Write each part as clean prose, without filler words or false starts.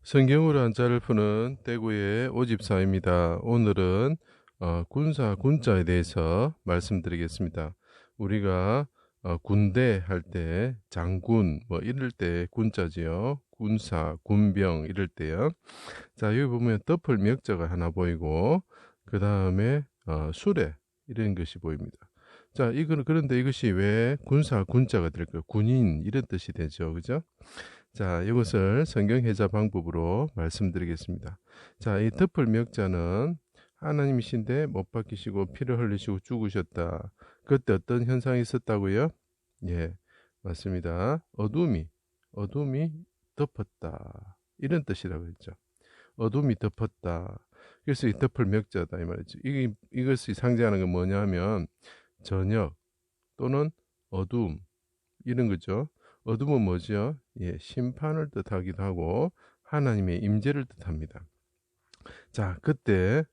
성경으로 한자를 푸는 대구의 오집사입니다. 오늘은 군사 군자에 대해서 말씀드리겠습니다. 우리가 군대 할 때 장군 뭐 이럴 때 군자지요. 군사, 군병 이럴 때요. 자, 여기 보면 덮을 명자가 하나 보이고 그 다음에 수레 이런 것이 보입니다. 자, 그런데 이것이 왜 군사 군자가 될까요? 군인 이런 뜻이 되죠. 그죠? 자, 이것을 성경 해자 방법으로 말씀드리겠습니다. 자, 이 덮을 명자는 하나님이신데 못 박히시고 피를 흘리시고 죽으셨다. 그때 어떤 현상이 있었다고요? 예, 맞습니다. 어둠이 덮었다. 이런 뜻이라고 했죠. 어둠이 덮었다. 그래서 이 덮을 명자다 이 말이죠. 이것이 상징하는 건 뭐냐면 저녁 또는 어둠 이런 거죠. 어둠은 뭐죠? 예, 심판을 뜻하기도 하고 하나님의 임재를 뜻합니다. 자, 그때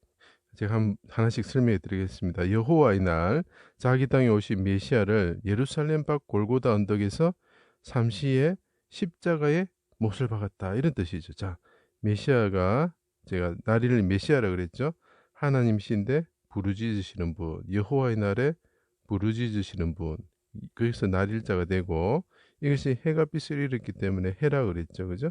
제가 하나씩 설명해 드리겠습니다. 여호와의 날 자기 땅에 오신 메시아를 예루살렘 밖 골고다 언덕에서 삼시에 십자가에 못을 박았다. 이런 뜻이죠. 자, 메시아가 제가 날이를 메시아라 그랬죠. 하나님이신데 부르짖으시는 분, 여호와의 날에 부르짖으시는 분. 거기서 날일자가 되고 이것이 해가 빛을 일으켰기 때문에 해라 그랬죠. 그죠?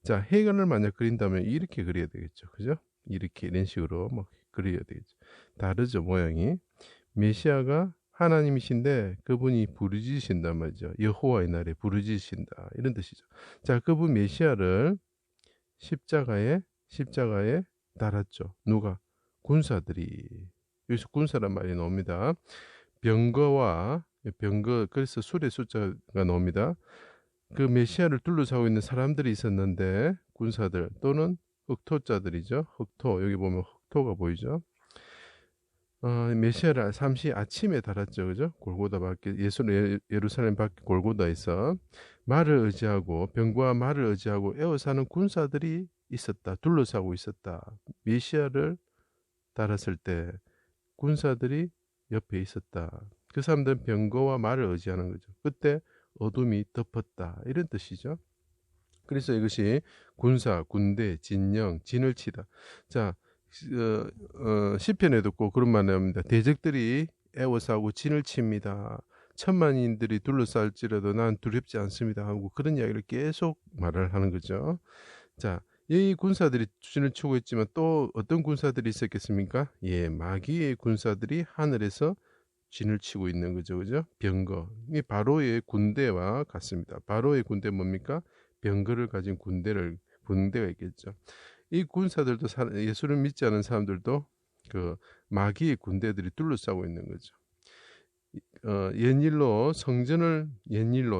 자, 해관을 만약 그린다면 이렇게 그려야 되겠죠. 그죠? 이렇게 이런 식으로 뭐 그려야 되겠죠. 다르죠, 모양이. 메시아가 하나님이신데 그분이 부르짖으신단 말이죠. 여호와의 날에 부르짖으신다. 이런 뜻이죠. 자, 그분 메시아를 십자가에 달았죠. 누가? 군사들이. 여기서 군사란 말이 나옵니다. 병거 그래서 술의 숫자가 나옵니다. 그 메시아를 둘러싸고 있는 사람들이 있었는데 군사들 또는 흑토자들이죠. 흑토 여기 보면 흑토가 보이죠. 메시아를 삼시 아침에 달았죠, 그죠? 골고다 밖에 예루살렘 밖에 골고다에서 말을 의지하고 병과 말을 의지하고 에워싸는 군사들이 있었다, 둘러싸고 있었다. 메시아를 달았을 때 군사들이 옆에 있었다. 그 사람들은 병거와 말을 의지하는 거죠. 그때 어둠이 덮었다. 이런 뜻이죠. 그래서 이것이 군사, 군대, 진영, 진을 치다. 자, 시편에도 꼭 그런 말 나옵니다. 대적들이 애워싸고 진을 칩니다. 천만인들이 둘러쌀지라도 난 두렵지 않습니다 하고 그런 이야기를 계속 말을 하는 거죠. 자, 이 군사들이 진을 치고 있지만 또 어떤 군사들이 있었겠습니까? 예, 마귀의 군사들이 하늘에서 진을 치고 있는 거죠. 그죠? 병거. 이 바로의 군대와 같습니다. 바로의 군대 뭡니까? 병거를 가진 군대가 있겠죠. 이 군사들도 예수를 믿지 않은 사람들도 그 마귀의 군대들이 둘러싸고 있는 거죠. 옛일로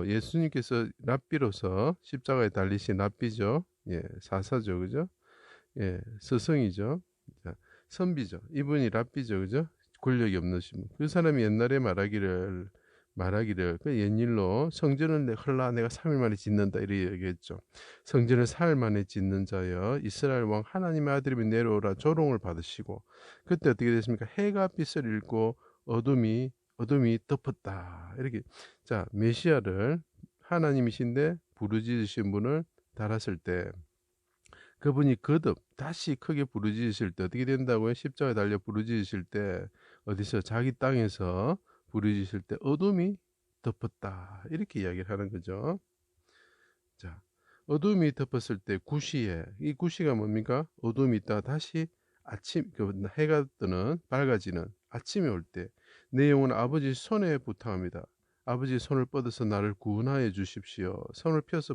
예수님께서 랍비로서 십자가에 달리신 랍비죠. 예, 사사죠. 그죠? 예, 스승이죠. 자, 선비죠. 이분이 랍비죠. 그죠? 권력이 없는 분. 그 사람이 옛날에 말하기를 그 옛일로 성전을 헐라 내가 3일 만에 짓는다 이렇게 얘기했죠. 성전을 4일 만에 짓는 자여 이스라엘 왕 하나님의 아들이면 내려오라 조롱을 받으시고 그때 어떻게 됐습니까? 해가 빛을 잃고 어둠이 덮었다. 이렇게 자, 메시아를 하나님이신데 부르짖으신 분을 달았을 때 그분이 거듭 다시 크게 부르짖으실 때 어떻게 된다고요? 십자가에 달려 부르짖으실 때 어디서 자기 땅에서 부르짖으실 때 어둠이 덮었다. 이렇게 이야기를 하는 거죠. 자, 어둠이 덮었을 때 구시에 이 구시가 뭡니까? 어둠이 있다 다시 아침 해가 뜨는 밝아지는 아침이 올 때 내 영혼 아버지 손에 부탁합니다. 아버지 손을 뻗어서 나를 구원하여 주십시오. 손을 펴서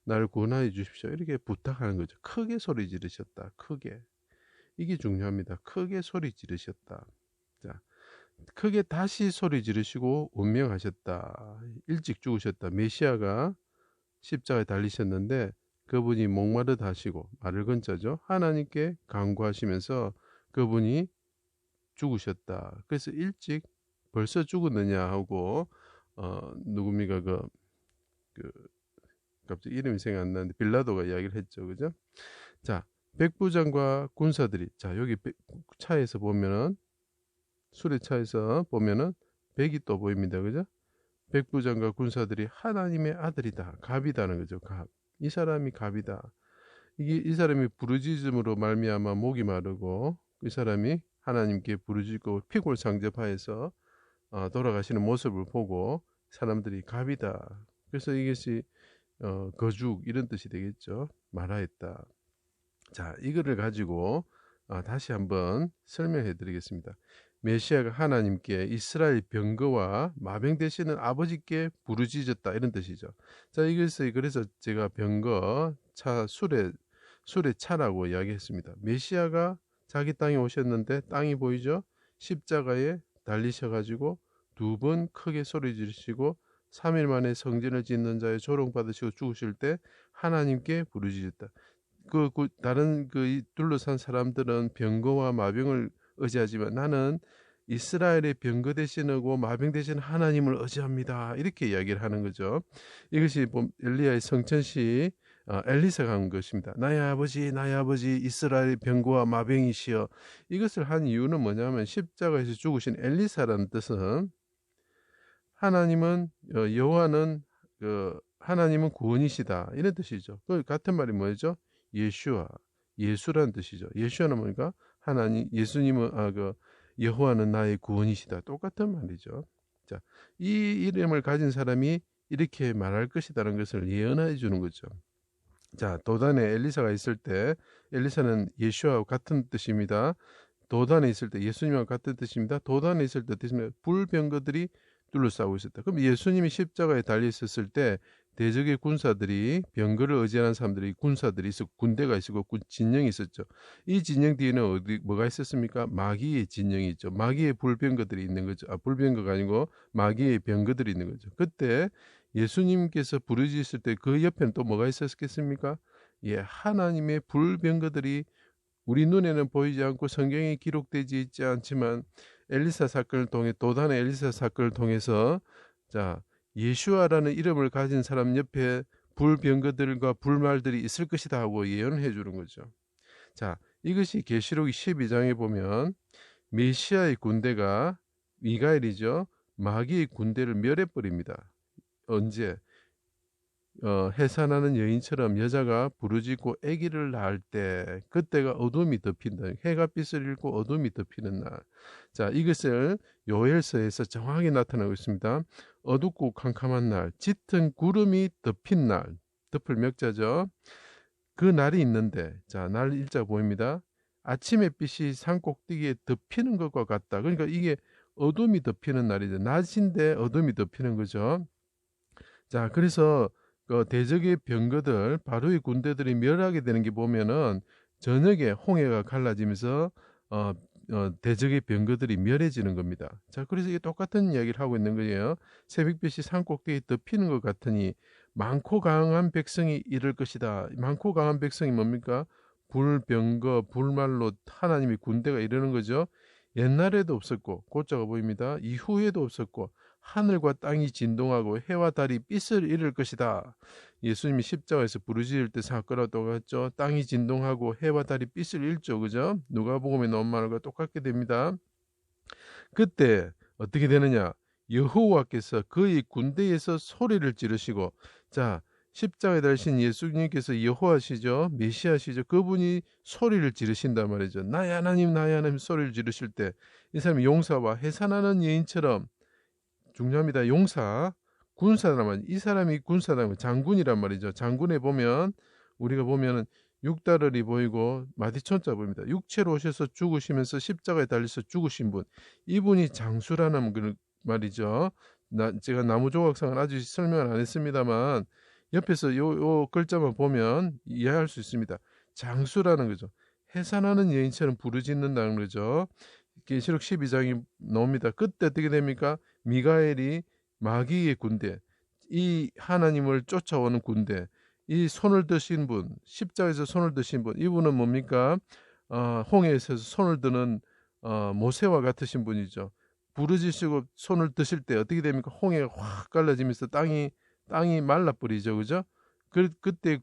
나를 구원하여 주십시오. 이렇게 부탁하는 거죠. 크게 소리 지르셨다. 크게. 이게 중요합니다. 크게 소리 지르셨다. 자, 크게 다시 소리 지르시고 운명하셨다. 일찍 죽으셨다. 메시아가 십자가에 달리셨는데 그분이 목마르다 하시고 말을 건자죠. 하나님께 간구하시면서 그분이 죽으셨다. 그래서 일찍 벌써 죽었느냐 하고 누굽니까 그 갑자기 이름이 생각 안 나는데 빌라도가 이야기를 했죠. 그죠? 자, 백부장과 군사들이 자, 여기 차에서 보면은 수레차에서 보면은 백이 또 보입니다. 그죠? 백부장과 군사들이 하나님의 아들이다. 갑이다는 거죠. 갑. 이 사람이 갑이다. 이 사람이 부르짖음으로 말미암아 목이 마르고 이 사람이 하나님께 부르짖고 피골상접하여서 돌아가시는 모습을 보고 사람들이 갑이다. 그래서 이것이 거죽 이런 뜻이 되겠죠. 말하였다. 자, 이거를 가지고 다시 한번 설명해 드리겠습니다. 메시아가 하나님께 이스라엘 병거와 마병 되시는 아버지께 부르짖었다 이런 뜻이죠. 자, 이것을 그래서 제가 병거, 차, 술의 차라고 이야기했습니다. 메시아가 자기 땅에 오셨는데 땅이 보이죠? 십자가에 달리셔가지고 두 번 크게 소리 지르시고 3일 만에 성전을 짓는 자의 조롱받으시고 죽으실 때 하나님께 부르짖었다. 다른 둘러싼 사람들은 병거와 마병을 의지하지만 나는 이스라엘의 병거 되시고 마병 되신 하나님을 의지합니다. 이렇게 이야기를 하는 거죠. 이것이 엘리야의 성천시 엘리사가 한 것입니다. 나의 아버지 이스라엘의 병거와 마병이시여. 이것을 한 이유는 뭐냐면 십자가에서 죽으신 엘리사라는 뜻은 하나님은 여호와는 하나님은 구원이시다 이런 뜻이죠. 그 같은 말이 뭐죠? 예수라는 뜻이죠. 예수는 뭐니까 하나님, 예수님은 여호와는 나의 구원이시다. 똑같은 말이죠. 자, 이 이름을 가진 사람이 이렇게 말할 것이라는 것을 예언해 주는 거죠. 자, 도단에 엘리사가 있을 때 엘리사는 예수와 같은 뜻입니다. 도단에 있을 때 예수님과 같은 뜻입니다. 도단에 있을 때 뜻입니다. 불병거들이 둘러싸고 있었다. 그럼 예수님이 십자가에 달려 있었을 때 대적의 군사들이 병거를 의지하는 사람들이 군사들이 있었고 군대가 있었고 진영이 있었죠. 이 진영 뒤에는 뭐가 있었습니까? 마귀의 진영이 있죠. 마귀의 불병거들이 있는 거죠. 불병거가 아니고 마귀의 병거들이 있는 거죠. 그때 예수님께서 부르짖을 때 그 옆에는 또 뭐가 있었겠습니까? 예, 하나님의 불병거들이 우리 눈에는 보이지 않고 성경에 기록되지 있지 않지만 엘리사 사건을 통해 도단의 엘리사 사건을 통해서 자 예수아라는 이름을 가진 사람 옆에 불병거들과 불말들이 있을 것이다 하고 예언해 주는 거죠. 자, 이것이 계시록 12장에 보면 메시아의 군대가 미가엘이죠. 마귀의 군대를 멸해 버립니다. 언제? 해산하는 여인처럼 여자가 부르짖고 아기를 낳을 때 그때가 어둠이 덮인다. 해가 빛을 잃고 어둠이 덮이는 날. 자, 이것을 요엘서에서 정확히 나타나고 있습니다. 어둡고 캄캄한 날, 짙은 구름이 덮인 날, 덮을 명자죠. 그 날이 있는데, 자, 날 일자 보입니다. 아침의 빛이 산 꼭대기에 덮이는 것과 같다. 그러니까 이게 어둠이 덮이는 날이죠. 낮인데 어둠이 덮이는 거죠. 자, 그래서 대적의 병거들, 바로의 군대들이 멸하게 되는 게 보면은 저녁에 홍해가 갈라지면서 대적의 병거들이 멸해지는 겁니다. 자, 그래서 이게 똑같은 이야기를 하고 있는 거예요. 새벽빛이 산꼭대기에 덮이는 것 같으니 많고 강한 백성이 이를 것이다. 많고 강한 백성이 뭡니까? 불병거, 불말로 하나님의 군대가 이르는 거죠. 옛날에도 없었고 고자가 보입니다. 이후에도 없었고 하늘과 땅이 진동하고 해와 달이 빛을 잃을 것이다. 예수님이 십자가에서 부르짖을 때 사건과 똑같죠. 땅이 진동하고 해와 달이 빛을 잃죠. 그죠? 누가복음에 나온 말과 똑같게 됩니다. 그때 어떻게 되느냐? 여호와께서 그의 군대에서 소리를 지르시고 자 십자가에 달리신 예수님께서 여호와시죠. 메시아시죠. 그분이 소리를 지르신단 말이죠. 나의 하나님 소리를 지르실 때 이 사람이 용사와 해산하는 여인처럼 중요합니다. 용사, 군사라면 이 사람이 군사라면 장군이란 말이죠. 장군에 보면 우리가 보면은 육다리를 보이고 마디천자 보입니다. 육체로 오셔서 죽으시면서 십자가에 달려서 죽으신 분, 이분이 장수라는 말이죠. 제가 나무조각상을 아직 설명을 안 했습니다만 옆에서 요 글자만 보면 이해할 수 있습니다. 장수라는 거죠. 해산하는 여인처럼 부르짖는다는 거죠. 계시록 12장이 나옵니다. 그때 어떻게 됩니까? 미가엘이 마귀의 군대, 이 하나님을 쫓아오는 군대, 이 손을 드신 분, 십자가에서 손을 드신 분, 이분은 뭡니까? 홍해에서 손을 드는 모세와 같으신 분이죠. 부르짖으시고 손을 드실 때 어떻게 됩니까? 홍해가 확 갈라지면서 땅이 말라버리죠, 그죠? 그때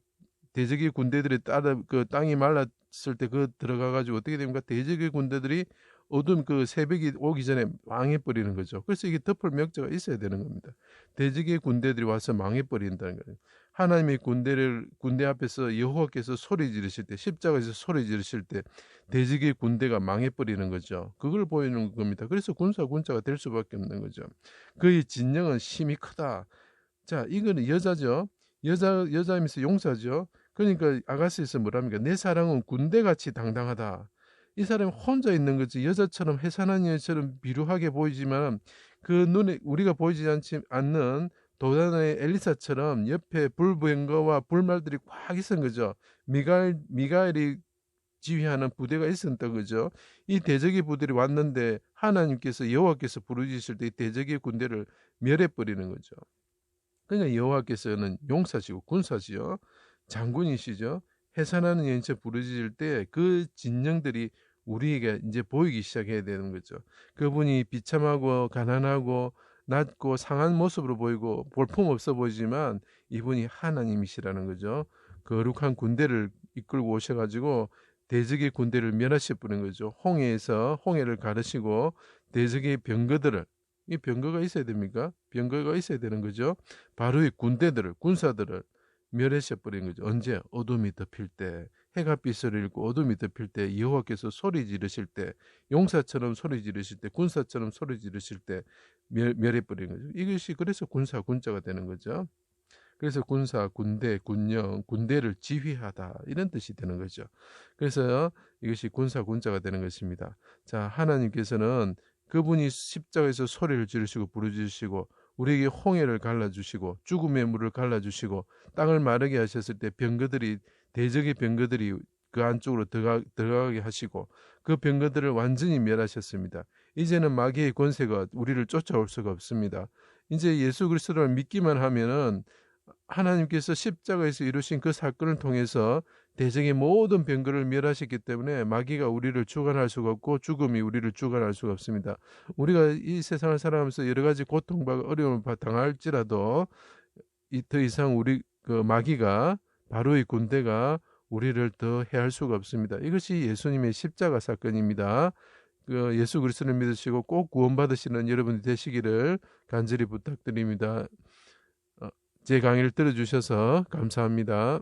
대적의 군대들이 따라 땅이 말랐을 때 들어가 가지고 어떻게 됩니까? 대적의 군대들이 어둠 그 새벽이 오기 전에 망해버리는 거죠. 그래서 이게 덮을 명제가 있어야 되는 겁니다. 대적의 군대들이 와서 망해버린다는 거예요. 하나님의 군대 앞에서 여호와께서 소리 지르실 때, 십자가에서 소리 지르실 때 대적의 군대가 망해버리는 거죠. 그걸 보이는 겁니다. 그래서 군사군자가 될 수밖에 없는 거죠. 그의 진영은 심히 크다. 자, 이거는 여자죠. 여자이면서 용사죠. 그러니까 아가스에서 뭐랍니까? 내 사랑은 군대같이 당당하다. 이 사람이 혼자 있는 거지. 여자처럼 해산한 여자처럼 비루하게 보이지만 그 눈에 우리가 보이지 않는 도단의 엘리사처럼 옆에 불병거와 불말들이 꽉 있은 거죠. 미가엘이 지휘하는 부대가 있었던 거죠. 이 대적의 부대들이 왔는데 하나님께서 여호와께서 부르짖으실 때 이 대적의 군대를 멸해버리는 거죠. 그러니까 여호와께서는 용사시고 군사시요. 장군이시죠. 해산하는 연체 부르짖을 때 그 진영들이 우리에게 이제 보이기 시작해야 되는 거죠. 그분이 비참하고 가난하고 낮고 상한 모습으로 보이고 볼품 없어 보이지만 이분이 하나님이시라는 거죠. 거룩한 군대를 이끌고 오셔가지고 대적의 군대를 멸하셔버린 거죠. 홍해에서 홍해를 가르시고 대적의 병거들을 이 병거가 있어야 됩니까? 병거가 있어야 되는 거죠. 바로 이 군사들을 멸하셔버린 거죠. 언제? 어둠이 덮일 때, 해가 빛을 잃고 어둠이 덮일 때, 여호와께서 소리 지르실 때, 용사처럼 소리 지르실 때, 군사처럼 소리 지르실 때 멸해버린 거죠. 이것이 그래서 군사군자가 되는 거죠. 그래서 군사, 군대, 군령, 군대를 지휘하다 이런 뜻이 되는 거죠. 그래서 이것이 군사군자가 되는 것입니다. 자, 하나님께서는 그분이 십자가에서 소리를 지르시고 부르짖으시고 우리에게 홍해를 갈라주시고 죽음의 물을 갈라주시고 땅을 마르게 하셨을 때 대적의 병거들이 그 안쪽으로 들어가게 하시고 그 병거들을 완전히 멸하셨습니다. 이제는 마귀의 권세가 우리를 쫓아올 수가 없습니다. 이제 예수 그리스도를 믿기만 하면은 하나님께서 십자가에서 이루신 그 사건을 통해서 대적의 모든 병거를 멸하셨기 때문에 마귀가 우리를 주관할 수가 없고 죽음이 우리를 주관할 수가 없습니다. 우리가 이 세상을 살아가면서 여러 가지 고통과 어려움을 당할지라도 더 이상 우리 그 마귀가 바로의 군대가 우리를 더 해할 수가 없습니다. 이것이 예수님의 십자가 사건입니다. 그 예수 그리스도를 믿으시고 꼭 구원받으시는 여러분이 되시기를 간절히 부탁드립니다. 제 강의를 들어주셔서 감사합니다.